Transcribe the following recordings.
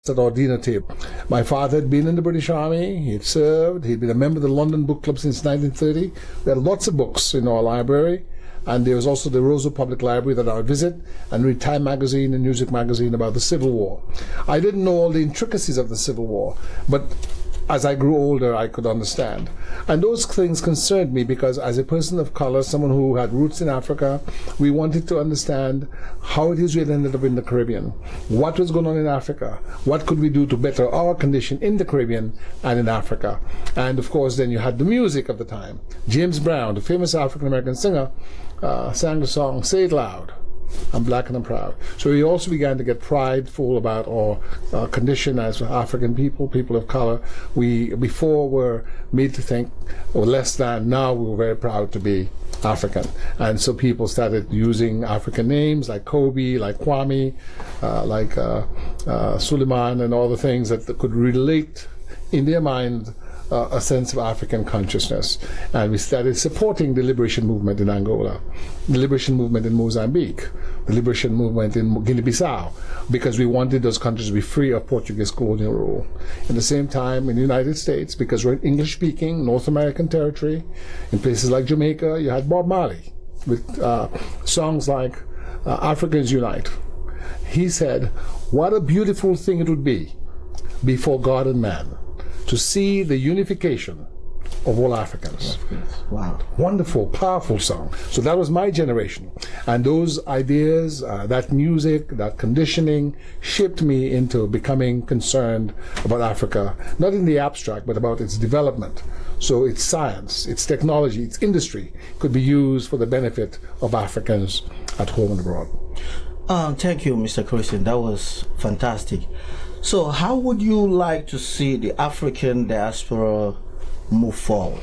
at our dinner table. My father had been in the British Army, he had served, he'd been a member of the London Book Club since 1930. We had lots of books in our library, and there was also the Roseau Public Library that I would visit and read Time magazine and Music magazine about the Civil War. I didn't know all the intricacies of the Civil War, but as I grew older, I could understand. And those things concerned me because as a person of color, someone who had roots in Africa, we wanted to understand how it is we had ended up in the Caribbean. What was going on in Africa? What could we do to better our condition in the Caribbean and in Africa? And of course, then you had the music of the time. James Brown, the famous African-American singer, sang the song, "Say It Loud, I'm Black and I'm Proud." So we also began to get prideful about our condition as African people, people of color. We before were made to think less than, now we were very proud to be African. And so people started using African names like Kobe, like Kwame, like Suleiman, and all the things that could relate in their mind a sense of African consciousness. And we started supporting the liberation movement in Angola, the liberation movement in Mozambique, the liberation movement in Guinea-Bissau, because we wanted those countries to be free of Portuguese colonial rule. At the same time, in the United States, because we're an English-speaking North American territory, in places like Jamaica, you had Bob Marley with songs like Africans Unite. He said, what a beautiful thing it would be before God and man to see the unification of all Africans. Wow. Wonderful, powerful song. So that was my generation. And those ideas, that music, that conditioning shaped me into becoming concerned about Africa, not in the abstract, but about its development. So its science, its technology, its industry could be used for the benefit of Africans at home and abroad. Thank you, Mr. Christian. That was fantastic. So how would you like to see the African diaspora move forward?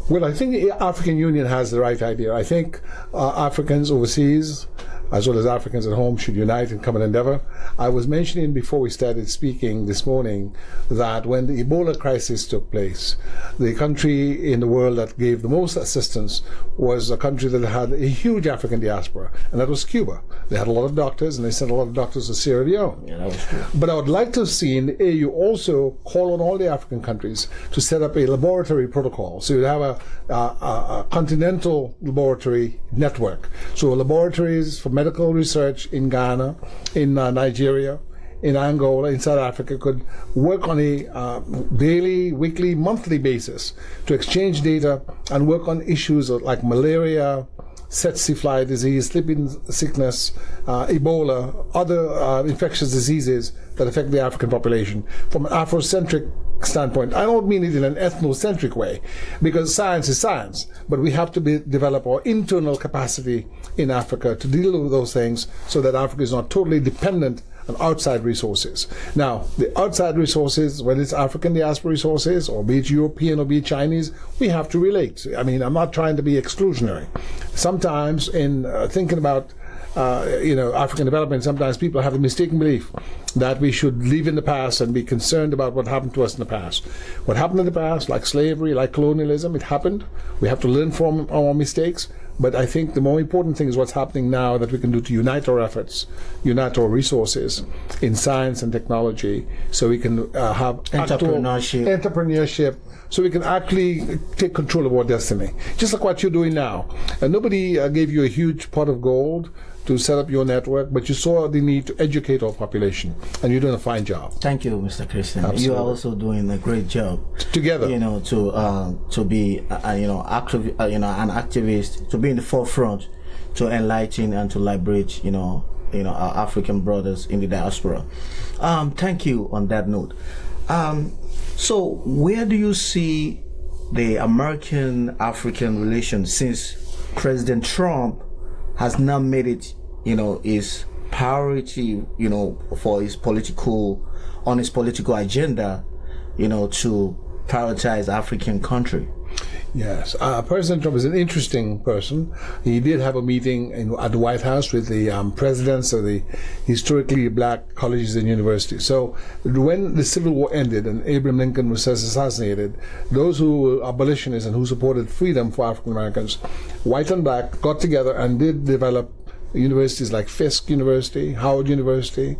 Well, I think the African Union has the right idea. I think Africans overseas, as well as Africans at home, should unite and come and endeavor. I was mentioning before we started speaking this morning that when the Ebola crisis took place, the country in the world that gave the most assistance was a country that had a huge African diaspora, and that was Cuba. They had a lot of doctors, and they sent a lot of doctors to Sierra Leone. Yeah, that was true. But I would like to see in the AU also call on all the African countries to set up a laboratory protocol. So you'd have a continental laboratory network. So laboratories for medical research in Ghana, in Nigeria, in Angola, in South Africa could work on a daily, weekly, monthly basis to exchange data and work on issues like malaria, tsetse fly disease, sleeping sickness, Ebola, other infectious diseases that affect the African population from an Afrocentric standpoint. I don't mean it in an ethnocentric way, because science is science, but we have to develop our internal capacity in Africa to deal with those things so that Africa is not totally dependent on outside resources. Now, the outside resources, whether it's African diaspora resources, or be it European or be it Chinese, we have to relate. I mean, I'm not trying to be exclusionary. Sometimes in thinking about African development, sometimes people have a mistaken belief that we should live in the past and be concerned about what happened to us in the past. What happened in the past, like slavery, like colonialism, it happened. We have to learn from our mistakes. But I think the more important thing is what's happening now that we can do to unite our efforts, unite our resources in science and technology, so we can have entrepreneurship, so we can actually take control of our destiny. Just like what you're doing now. And nobody gave you a huge pot of gold to set up your network, but you saw the need to educate our population, and you're doing a fine job. Thank you, Mr. Christian. Absolutely. You are also doing a great job. Together, to be an activist, to be in the forefront, to enlighten and to liberate, our African brothers in the diaspora. Thank you on that note. So where do you see the American-African relations, since President Trump has now made it, his priority, for his political agenda, to prioritize African country? Yes, President Trump is an interesting person. He did have a meeting at the White House with the presidents of the historically black colleges and universities. So when the Civil War ended and Abraham Lincoln was assassinated, those who were abolitionists and who supported freedom for African Americans, white and black, got together and did develop universities like Fisk University, Howard University,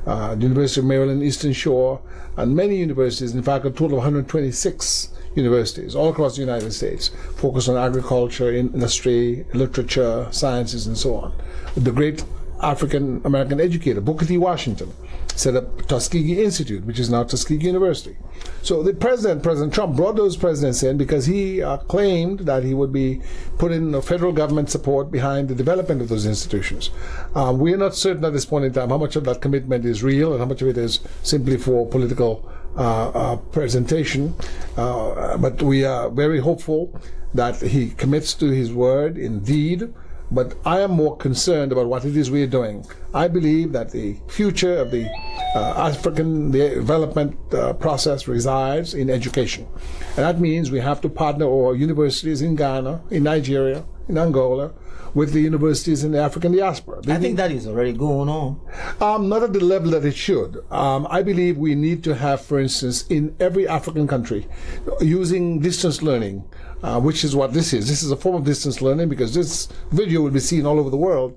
the University of Maryland, Eastern Shore, and many universities, in fact a total of 126 universities all across the United States, focused on agriculture, industry, literature, sciences, and so on. The great African American educator, Booker T. Washington, set up Tuskegee Institute, which is now Tuskegee University. So the President Trump, brought those presidents in because he claimed that he would be putting federal government support behind the development of those institutions. We are not certain at this point in time how much of that commitment is real and how much of it is simply for political presentation, but we are very hopeful that he commits to his word indeed. But I am more concerned about what it is we are doing. I believe that the future of the African development process resides in education. And that means we have to partner our universities in Ghana, in Nigeria, in Angola, with the universities in the African diaspora. I think that is already going on. Not at the level that it should. I believe we need to have, for instance, in every African country, using distance learning, which is what this is. This is a form of distance learning because this video will be seen all over the world.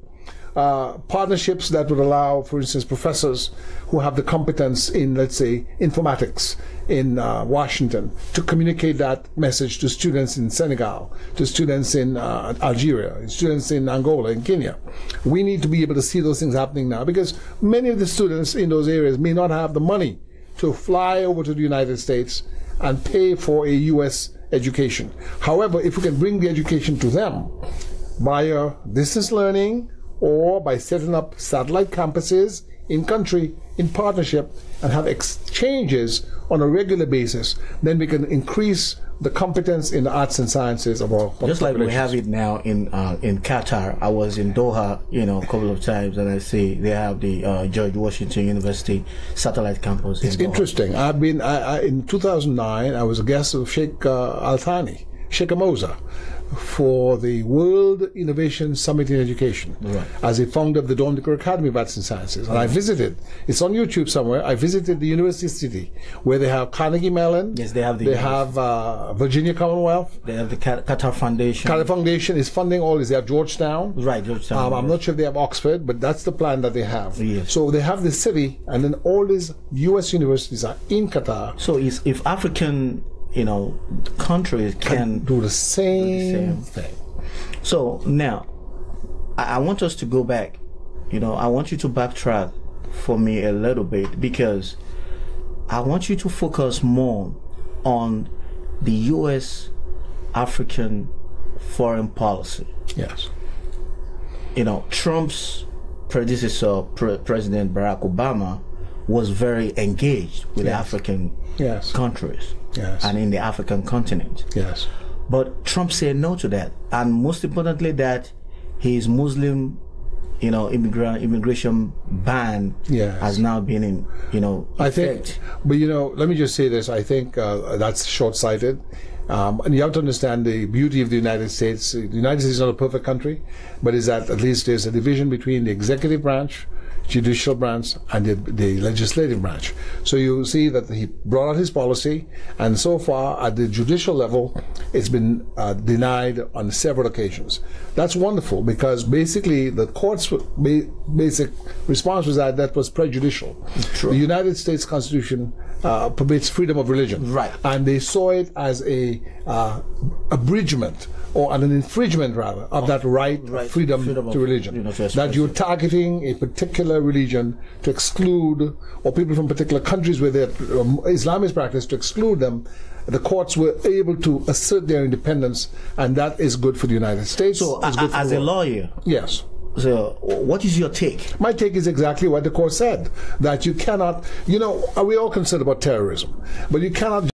Partnerships that would allow, for instance, professors who have the competence in, let's say, informatics in Washington to communicate that message to students in Senegal, to students in Algeria, students in Angola, in Kenya. We need to be able to see those things happening now because many of the students in those areas may not have the money to fly over to the United States and pay for a U.S. education. However, if we can bring the education to them via distance learning or by setting up satellite campuses in country in partnership and have exchanges on a regular basis, then we can increase the competence in the arts and sciences of our just like we have it now in Qatar. I was in Doha, a couple of times, and I see they have the George Washington University satellite campus. It's interesting. I've been in 2009. I was a guest of Sheikh Al Thani, Sheikh Amoza, for the World Innovation Summit in Education, as a founder of the Dom Dicker Academy of Arts and Sciences. And I visited, it's on YouTube somewhere, I visited the University City, where they have Carnegie Mellon. Yes, they have they have Virginia Commonwealth. They have the Qatar Foundation. Qatar Foundation is funding all this. They have Georgetown. Right, Georgetown. I'm not sure if they have Oxford, but that's the plan that they have. Yes. So they have the city, and then all these U.S. universities are in Qatar. So if African countries can do the same thing. So now, I want us to go back. I want you to backtrack for me a little bit because I want you to focus more on the U.S. African foreign policy. Yes. Trump's predecessor, President Barack Obama, was very engaged with African countries. Yes. And in the African continent. Yes. But Trump said no to that. And most importantly that his Muslim, immigration ban has now been in, I think, but let me just say this. I think that's short-sighted. And you have to understand the beauty of the United States. The United States is not a perfect country, but is that at least there's a division between the executive branch, judicial branch, and the legislative branch. So you see that he brought out his policy, and so far at the judicial level, it's been denied on several occasions. That's wonderful because basically the court's basic response was that was prejudicial. True. The United States Constitution permits freedom of religion, right? And they saw it as a abridgment or an infringement rather of that right, freedom to religion. That you're targeting a particular religion to exclude, or people from particular countries where Islam is practiced, to exclude them. The courts were able to assert their independence, and that is good for the United States. So, as a lawyer, yes. So, what is your take? My take is exactly what the court said, that you cannot, we're all concerned about terrorism, but you cannot